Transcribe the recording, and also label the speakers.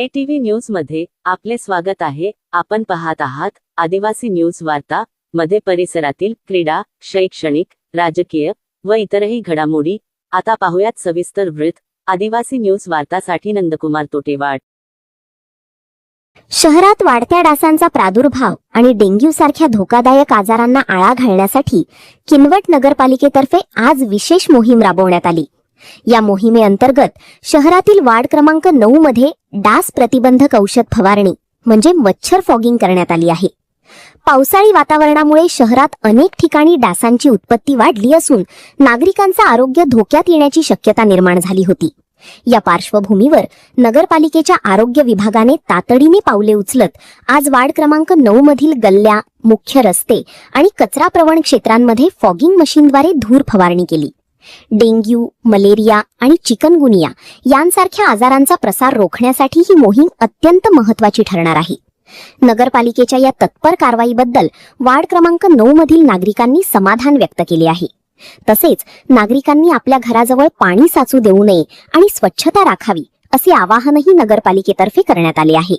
Speaker 1: ATV news मध्ये आपले स्वागत आहे। आपण पाहत आहात आदिवासी न्यूज वार्ता मध्ये परिसरातील क्रीडा, शैक्षणिक, राजकीय व इतरही घडामोडी। आता पाहूयात सविस्तर वृत्त। आदिवासी न्यूज वार्तासाठी नंदकुमार तोटेवाड।
Speaker 2: शहरात वाढत्या डासांचा प्रादुर्भाव आणि डेंग्यू सारख्या धोकादायक आजारांना आळा घालण्यासाठी किनवट नगरपालिकेतर्फे आज विशेष मोहीम राबवण्यात आली। या मोहिमेअंतर्गत शहरातील वार्ड क्रमांक 9 मध्ये डास प्रतिबंधक औषध फवारणी म्हणजे मच्छर फॉगिंग करण्यात आली आहे। पावसाळी वातावरणामुळे शहरात अनेक ठिकाणी डासांची उत्पत्ती वाढली असून नागरिकांचे आरोग्य धोक्यात येण्याची शक्यता निर्माण झाली होती। या पार्श्वभूमीवर नगरपालिकेच्या आरोग्य विभागाने तातडीने पावले उचलत आज वार्ड क्रमांक 9 मधील गल्ल्या, मुख्य रस्ते आणि कचरा प्रवण क्षेत्रांमध्ये फॉगिंग मशीनद्वारे धूर फवारणी केली। डेंग्यू, मलेरिया आणि चिकनगुनिया यांसारख्या आजारांचा प्रसार रोखण्यासाठी ही मोहीम अत्यंत महत्त्वाची ठरणार आहे। नगरपालिकेच्या या तत्पर कारवाईबद्दल वार्ड क्रमांक 9 मधील नागरिकांनी समाधान व्यक्त केले आहे। तसेच नागरिकांनी आपल्या घराजवळ पाणी साचू देऊ नये आणि स्वच्छता राखावी असे आवाहनही नगरपालिकेतर्फे करण्यात आले आहे।